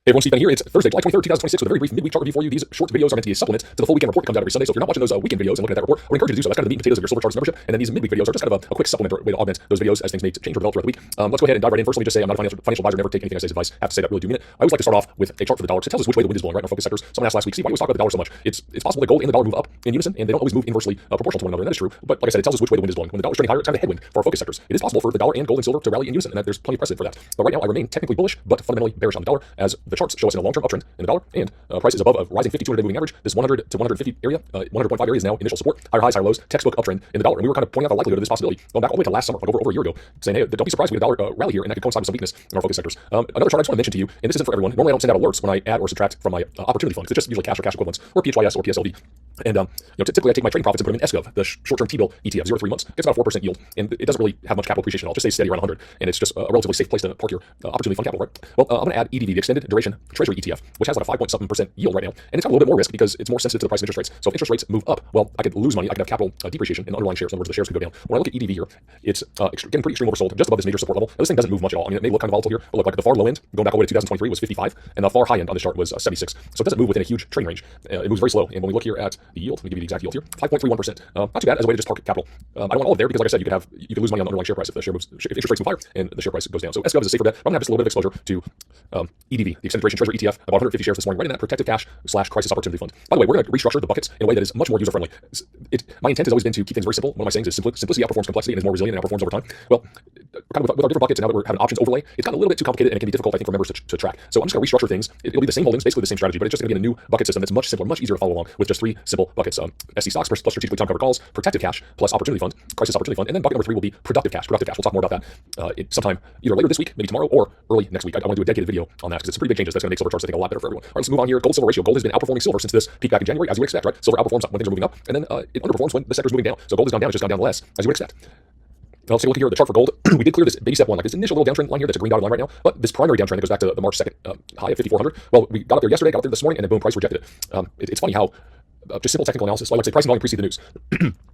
Hey everyone, Steve Benny here. It's Thursday, July 23rd, 2026 with a very brief midweek chart review for you. These short videos are meant to be a supplement to the full weekend report that comes out every Sunday. So if you're not watching those weekend videos and looking at that report, I would encourage you to do so. That's kind of the meat and potatoes of your Silver Charts membership. And then these midweek videos are just kind of a quick supplement or way to augment those videos as things may change or develop throughout the week. Let's go ahead and dive right in. First, let me just say I'm not a financial advisor. Never take anything I say as advice. I have to say that, really do mean it. I always like to start off with a chart for the dollar because it tells us which way the wind is blowing, right? In our focus sectors. Someone asked last week, Steve, why do we talk about the dollar so much? It's possible that gold and the dollar move up in unison, and they don't always move inversely proportional to one another. And that is true. But like I said, it tells us which way the wind is blowing. When the dollar is trending higher, it's kind of a headwind for our focus sectors. It is possible for the dollar and gold and silver to rally in unison, and that there's plenty of precedent for that. But right now, I remain technically bullish, but fundamentally bearish on the dollar, as the charts show us in a long-term uptrend in the dollar, and price is above a rising 50-200-day moving average. This 100 to 150 area, 100.5 area is now initial support. Higher highs, higher lows, textbook uptrend in the dollar. And we were kind of pointing out the likelihood of this possibility going back all the way to last summer, like over a year ago, saying, hey, don't be surprised when the dollar rally here, and that could coincide with some weakness in our focus sectors. Another chart I just want to mention to you, and this isn't for everyone. Normally, I don't send out alerts when I add or subtract from my opportunity funds. It's just usually cash or cash equivalents, or PHYS or PSLV. And typically I take my trading profits and put them in SGov, the short-term T-bill ETF, 0 to 3 months. It's about a 4% yield, and it doesn't really have much capital appreciation at all. Just stays steady around 100, and it's just a relatively safe place to park your opportunity fund capital, right? Well, I'm going to add EDV, the Extended Duration Treasury ETF, which has like a 5.7% yield right now, and it's got a little bit more risk because it's more sensitive to the price of interest rates. So if interest rates move up, well, I could lose money. I could have capital depreciation in underlying shares. In other words, the shares could go down. When I look at EDV here, it's getting pretty extreme oversold, just above this major support level. Now, this thing doesn't move much at all. I mean, it may look kind of volatile here, but look, like the far low end, going back all the way to 2023, was 55, and the far high end on this chart was 76. So it doesn't move within a huge trading range. It moves very slow. And when we look here at the yield, let me give you the exact yield here, 5.31%. Not too bad as a way to just park capital. I don't want all of there because, like I said, you could lose money on the underlying share price if the if interest rates move higher and the share price goes down. So SGov is a safer bet. I'm gonna have just a little bit of exposure to EDV, the Extended Duration Treasury ETF, about 150 shares this morning, right in that protected cash / crisis opportunity fund. By the way, we're going to restructure the buckets in a way that is much more user friendly. My intent has always been to keep things very simple. One of my sayings is simplicity outperforms complexity and is more resilient and outperforms over time. Well, kind of with our different buckets, and now that we're having options overlay, it's gotten a little bit too complicated and it can be difficult, I think, for members to track. So I'm just going to restructure things. It'll be the same holdings, basically the same strategy, but it's just going to be in a new bucket system that's much simpler, much easier to follow along with just 3 simple buckets. SC stocks plus strategically time covered calls, protected cash plus opportunity fund, crisis opportunity fund, and then bucket number 3 will be productive cash. Productive cash. We'll talk more about that sometime either later this week, maybe tomorrow, or early next week. I want to do a dedicated video on that because it's some pretty big changes. That's going to make silver charts, I think, a lot better for everyone. All right, let's move on here. Gold silver ratio. Gold has been outperforming silver since this peak back in January, as you would expect, right? Silver outperforms when things are moving up, and then it underperforms when the sector's moving down. So gold has gone down, it's just gone down less, as you would expect. Now let's take a look here at the chart for gold. We did clear this baby step 1, like this initial little downtrend line here that's a green dotted line right now, but this primary downtrend that goes back to the March 2nd high of 5,400. Well, we got up there yesterday, got up there this morning, and then boom, price rejected it. It's funny how just simple technical analysis. So I like to say price and volume precede the news.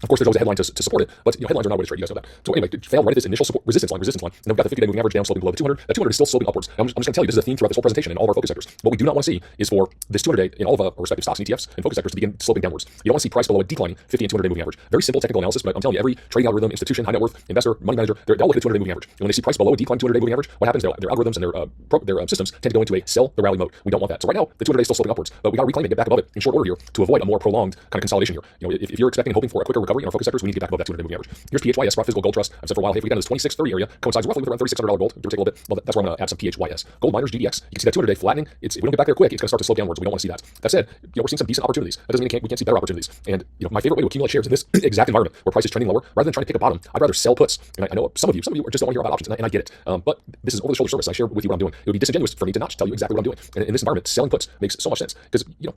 Of course, there's always a headline to support it, but headlines are not a way to trade. You guys know that. So anyway, it failed right at this initial support resistance line, and then we've got the 50-day moving average down sloping below the 200. That 200 is still sloping upwards. I'm just going to tell you, this is a theme throughout this whole presentation in all of our focus sectors. What we do not want to see is for this 200-day in all of our respective stocks and ETFs and focus sectors to begin sloping downwards. You don't want to see price below a declining 50 and 200-day moving average. Very simple technical analysis, but I'm telling you, every trading algorithm, institution, high net worth, investor, money manager, they all look at the 200-day moving average. And when they see price below a declining 200-day moving average, what happens? Their algorithms and their systems tend to go into a sell the rally mode. We don't want that. So right now, the 200-day is still sloping upwards, but we got to reclaim it, get back above it in short order here to avoid a more prolonged kind of consolidation here. If you're expecting and hoping for a quicker recovery in our focus sectors, we need to get back above that 200-day moving average. Here's PHYS, Sprott Physical Gold Trust. I've said for a while, hey, if we get into this 2630 area, coincides roughly with around $3,600 gold, give or take a little bit. Well, that's where I'm going to add some PHYS. Gold miners, GDX. You can see that 200-day flattening. If we don't get back there quick, it's going to start to slope downwards. We don't want to see that. That said, we're seeing some decent opportunities. That doesn't mean we can't see better opportunities. And my favorite way to accumulate shares in this exact environment where price is trending lower, rather than trying to pick a bottom, I'd rather sell puts. And I know some of you just don't want to hear about options, and I get it. But this is over-the-shoulder service. I share with you what I'm doing. It would be disingenuous for me to not tell you exactly what I'm doing. And in this environment, selling puts makes so much sense because you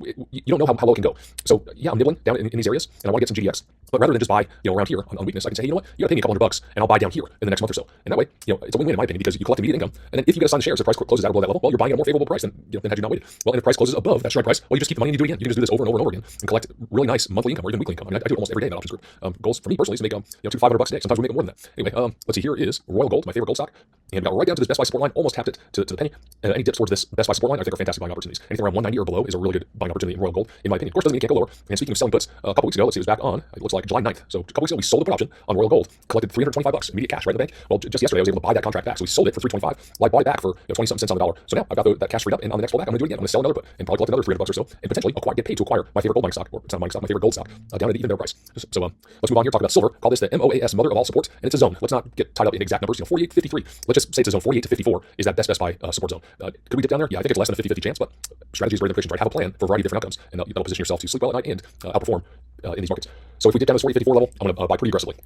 don't know how low it can go. So yeah, I'm nibbling down in these areas, and I want to get some GDX. But rather than just buy around here on weakness, I can say, hey, you know what? You got to pay me a couple $100, and I'll buy down here in the next month or so. And that way, it's a win-win in my opinion because you collect immediate income. And then if you get assigned shares, the price closes out below that level, well, you're buying at a more favorable price than had you not waited. Well, and if price closes above that strike price, well, you just keep the money and you do it again. You can just do this over and over and over again and collect really nice monthly income or even weekly income. I mean, I do it almost every day in that options group. Goals for me personally is to make $200 to $500 a day. Sometimes we make more than that. Anyway, let's see. Here is Royal Gold, my favorite gold stock, and we got right down to this Best Buy support line, almost tapped it to the penny. Any dips towards this Best Buy support line, I think are fantastic buying opportunities. Anything around 190 or below is a really good buying opportunity in Royal Gold, in my opinion. Of course, doesn't mean it can't go lower. And speaking of selling puts, a couple weeks ago, let's see, it was back on. It looks like July 9th. So a couple weeks ago, we sold a put option on Royal Gold, collected $325 immediate cash right in the bank. Well, just yesterday, I was able to buy that contract back. So we sold it for $325. Well, I bought it back for 20-something cents on the dollar. So now I've got that cash freed up, and on the next pull back, I'm going to do it again. I'm going to sell another put and probably collect another $300 or so, and potentially get paid to acquire my favorite gold mining stock, or it's not a mining stock, my favorite gold stock, down at even better price. So let's move on here. Talk about silver. Call this the MOAS, mother of all supports, and it's a zone. Let's not get tied up in exact numbers. 48 to 53. Let's just say it's a zone. 48 to 54 is that Best Buy support zone. Could we dip down there? Yeah, I think it's less than a 50-50 chance, but strategy is greater than predictions, right? Have a plan for a variety of different outcomes, and that'll position yourself to sleep well at night and outperform in these markets. So if we dip down this 48 to 54 level, I'm going to buy pretty aggressively.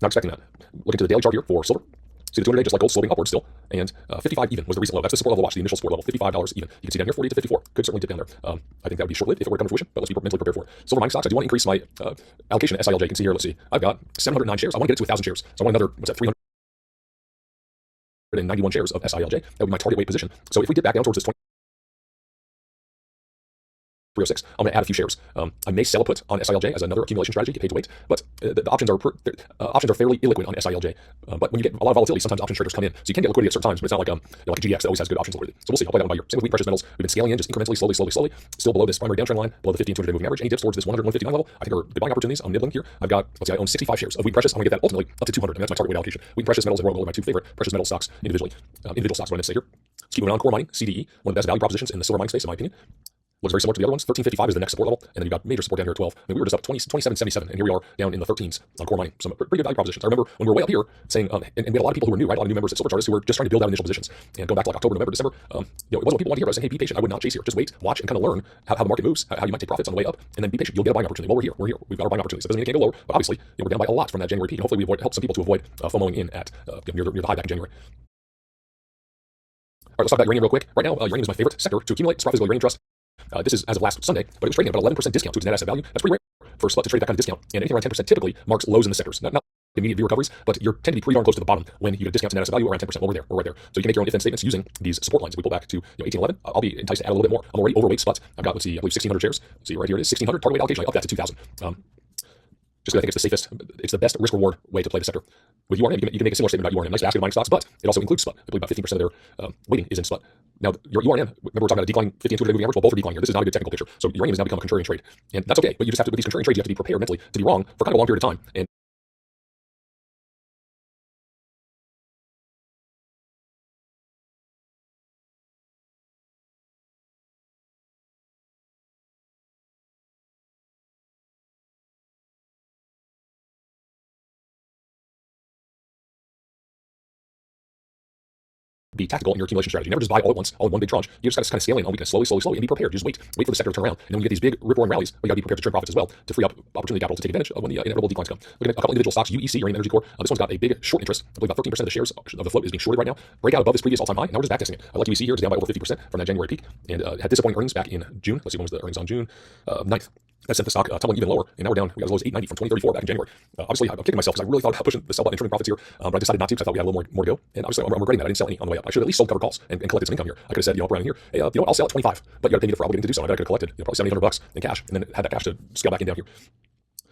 Not expecting that. Look into the daily chart here for silver. See the 200-day just like gold sloping upwards still, and 55 even was the recent low. That's the support level watch, the initial support level, $55 even. You can see down here 48 to 54. Could certainly dip down there. I think that would be short-lived if it were to come to fruition, but let's be mentally prepared for it. Silver mining stocks, I do want to increase my allocation to SILJ. You can see here, let's see, I've got 709 shares. I want to get it to 1,000 shares. So I want another, 391 shares of SILJ. That would be my target weight position. So if we dip back down towards this 306. I'm going to add a few shares. I may sell a put on SILJ as another accumulation strategy, get paid to wait, but the options are fairly illiquid on SILJ. But when you get a lot of volatility, sometimes options traders come in, so you can get liquidity at certain times, but it's not like like a GDX that always has good options liquidity. So we'll see. I'll play that one by year. Same with wheat, precious metals. We've been scaling in just incrementally, slowly, still below this primary downtrend line, below the 50 and 200 day moving average. Any dips towards this 100, 159 level, I think are good buying opportunities. I'm nibbling here. I've got, let's see, I own 65 shares of wheat precious. I'm going to get that ultimately up to 200, and that's my target weight allocation. Wheat, precious metals, and Royal Gold are my two favorite precious metal stocks individually. Individual stocks, what I meant to say here. Let's keep moving on. Core mining, CDE, one of the best value propositions in the silver mining space, in my opinion. Looks very similar to the other ones. 1355 is the next support level, and then you've got major support down here at 12. I mean, we were just up 27.77, and here we are down in the 13s on core mining. Some pretty good value propositions. I remember when we were way up here saying, and we had a lot of people who were new, right? A lot of new members at Silver Chartist who were just trying to build out initial positions. And going back to like October, November, December, it wasn't what people wanted to hear about saying, hey, be patient. I would not chase here. Just wait, watch, and kind of learn how the market moves, how you might take profits on the way up, and then be patient. You'll get a buying opportunity. Well, we're here. We've got our buying opportunities. It doesn't mean it can't go lower, but obviously, we're down by a lot from that January peak. And hopefully, we help some people to avoid FOMOing in at near the high back in January. All right, let's talk about uranium real quick. Right now, uranium is my favorite sector to accumulate. Sprott Physical Uranium Trust. This is as of last Sunday, but it was trading at about 11% discount to its net asset value. That's pretty rare for a spot to trade that kind of discount. And anything around 10% typically marks lows in the sectors. Not immediate view recoveries, but you tend to be pretty darn close to the bottom when you get a discount to net asset value around 10%. Well, we're right there. So you can make your own if-then statements using these support lines. If we pull back to 1811, I'll be enticed to add a little bit more. I'm already overweight spots. I've got, let's see, I believe 1,600 shares. Let's see, right here it is, 1,600 target weight allocation. I up that to 2,000. Just because I think it's the safest, it's the best risk-reward way to play the sector. With URM, you can make a similar statement about URM. Nice basket of mining stocks, but it also includes SPUT. I believe about 15% of their weighting is in SPUT. Now, your URM, remember we're talking about a declining 50 and 200 day moving average? Well, both are declining here. This is not a good technical picture. So uranium has now become a contrarian trade. And that's okay, but you just have to, with these contrarian trades, you have to be prepared mentally to be wrong for kind of a long period of time. And be tactical in your accumulation strategy. Never just buy all at once, all in one big tranche. You just got to kind of scale in on weakness, slowly, and be prepared. Just wait for the sector to turn around. And then when you get these big rip-roaring rallies, you got to be prepared to trim profits as well to free up opportunity capital to take advantage of when the inevitable declines come. Looking at a couple individual stocks, UEC, Uranium Energy Corp. This one's got a big short interest. I believe about 13% of the shares of the float is being shorted right now. Breakout above this previous all-time high. Now we're just backtesting it. I like UEC here. It's down by over 50% from that January peak and had disappointing earnings back in June. Let's see, when was the earnings on June 9th? That sent the stock tumbling even lower, and now we're down. We got as low as 890 from 2034 back in January. Obviously, I'm kicking myself because I really thought about pushing the sell button and trimming profits here, but I decided not to because I thought we had a little more to go. And obviously, I'm regretting that I didn't sell any on the way up. I should have at least sold covered calls and collected some income here. I could have said, up around here, hey, I'll sell at 25, but you got to pay me for obligating to do so. I could have collected probably $700 in cash, and then had that cash to scale back in down here.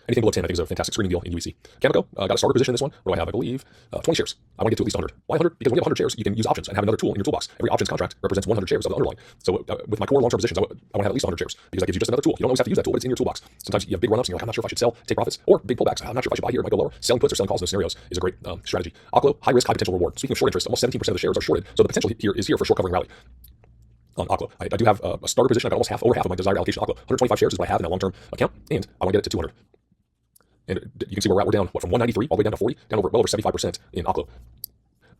Anything below 10, I think, is a fantastic screening deal in UEC. Cameco, got a starter position in this one. What do I have? I believe 20 shares. I want to get to at least 100. Why 100? Because when you have 100 shares, you can use options and have another tool in your toolbox. Every options contract represents 100 shares of the underlying. So with my core long-term positions, I want to have at least 100 shares because that gives you just another tool. You don't always have to use that tool, but it's in your toolbox. Sometimes you have big run-ups and you're like, I'm not sure if I should sell, take profits, or big pullbacks. I'm not sure if I should buy here, it might go lower. Selling puts or selling calls in those scenarios is a great strategy. Oklo, high risk, high potential reward. Speaking of short interest, almost 17% of the shares are shorted. So the potential here is here for a short covering rally. On Oklo, I do have a starter position. I've got almost over half of my desired allocation. Oklo, 125 shares is what I have in that long-term account, and I want to get it to 200. And you can see where we're at. We're down, from 193 all the way down to 40, down well over 75% in Oklo.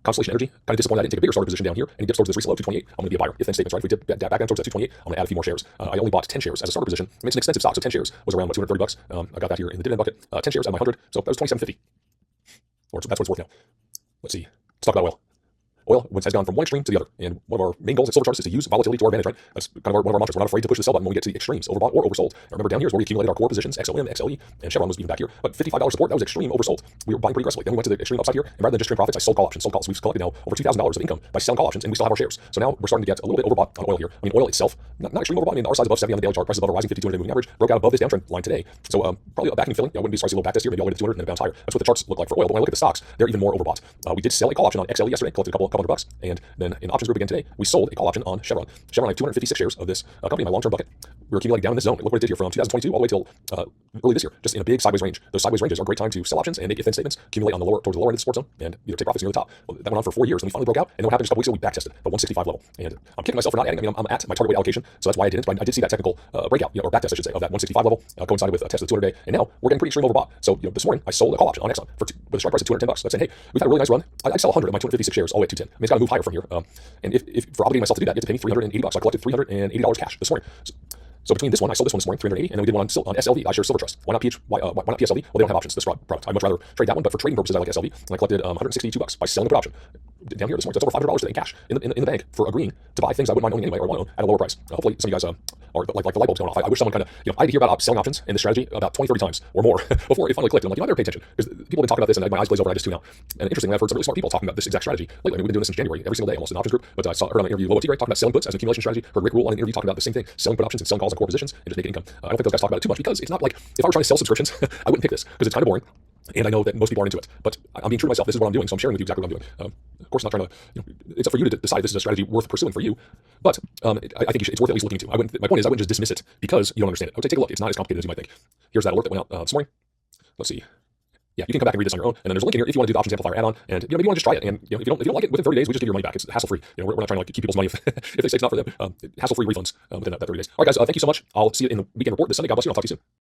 Constellation Energy, kind of disappointed I didn't take a bigger starter position down here, and he dips towards this recent low, 228. I'm going to be a buyer. If then statements, right? If we dip back down towards that 228, I'm going to add a few more shares. I only bought 10 shares as a starter position. I mean, it's an expensive stock, so 10 shares was around, $230. I got that here in the dividend bucket. 10 shares out of my 100, so that was $27.50. Or that's what it's worth now. Let's see. Let's talk about oil. Oil has gone from one extreme to the other, and one of our main goals at Silver Chartist is to use volatility to our advantage, right? That's kind of one of our mantras. We're not afraid to push the sell button when we get to the extremes, overbought or oversold. Now, remember, down here is where we accumulated our core positions, XOM, XLE, and Chevron was even back here. But $55 support, that was extreme oversold. We were buying pretty aggressively. Then we went to the extreme upside here, and rather than just trim profits, I sold call options. We've collected now over $2,000 of income by selling call options, and we still have our shares. So now we're starting to get a little bit overbought on oil here. I mean, oil itself, not extreme overbought. I mean, our size above 70 on the daily chart, prices above a rising 52 day moving average, broke out above this downtrend line today. So probably a backing filling. I wouldn't be surprised to see a little back test here, maybe all the way to 200 and then bounce higher. That's what the charts look like for oil. But when I look at the stocks, they're even more overbought. We did sell a call option on XLE yesterday, collected a couple $100, and then in options group again today, we sold a call option on Chevron. Chevron, I have 256 shares of this company in my long-term bucket. We're accumulating down in this zone. Look what it did here from 2022 all the way till early this year, just in a big sideways range. Those sideways ranges are a great time to sell options and make if-then statements, accumulate on the lower, towards the lower end of the support zone, and either take profits near the top. Well, that went on for 4 years, and we finally broke out. And then what happened just a couple weeks ago, we backtested the 165 level. And I'm kicking myself for not adding. I mean, I'm at my target weight allocation, so that's why I didn't. But I did see that technical breakout, or backtest, I should say, of that 165 level, coincided with a test of the 200 day. And now we're getting pretty extreme overbought. So this morning I sold a call option on Exxon with a strike price of $210. That's saying, hey, we've had a really nice run. I sell 100 of my 256 shares all the way to 210. I mean, it's got to move higher from here. And if for obligating myself to do that, you have to pay me $380. So I collected $380 cash this morning. So between this one, I sold this one this morning, $380, and then we did one on SLV, iShares Silver Trust. Why not PSLV? Well, they don't have options, this product. I'd much rather trade that one, but for trading purposes, I like SLV, and I collected $162 by selling the put option. down here this morning. That's over $500 today in cash in the bank for agreeing to buy things I wouldn't mind owning anyway or want to own at a lower price. Hopefully some of you guys are like the light bulb's going off. I wish someone kind of, I had to hear about selling options in this strategy about 20, 30 times or more before it finally clicked. And I'm like, I better pay attention because people have been talking about this and my eyes glaze over and I just tune out. And interestingly, I've heard some really smart people talking about this exact strategy lately. I mean, we've been doing this since January, every single day, almost in the options group. But I heard on an interview Lobo Tigre talking about selling puts as an accumulation strategy. Heard Rick Rule on an interview talking about the same thing, selling put options and selling calls on core positions and just making income. I don't think those guys talk about it too much because it's not like if I were trying to sell subscriptions, I wouldn't pick this because it's kind of boring. And I know that most people aren't into it, but I'm being true to myself. This is what I'm doing, so I'm sharing with you exactly what I'm doing. Of course, I'm not trying to. It's up for you to decide if this is a strategy worth pursuing for you. But I think it's worth at least looking into. My point is, I wouldn't just dismiss it because you don't understand it. I would say take a look. It's not as complicated as you might think. Here's that alert that went out this morning. Let's see. Yeah, you can come back and read this on your own. And then there's a link in here if you want to do the options amplifier add-on. And maybe you want to just try it. And if you don't like it within 30 days, we just give your money back. It's hassle-free. We're not trying to keep people's money if they say it's not for them. Hassle-free refunds within that 30 days. All right, guys. Thank you so much. I'll see you in the weekend report this Sunday. God bless you. I'll talk to you soon.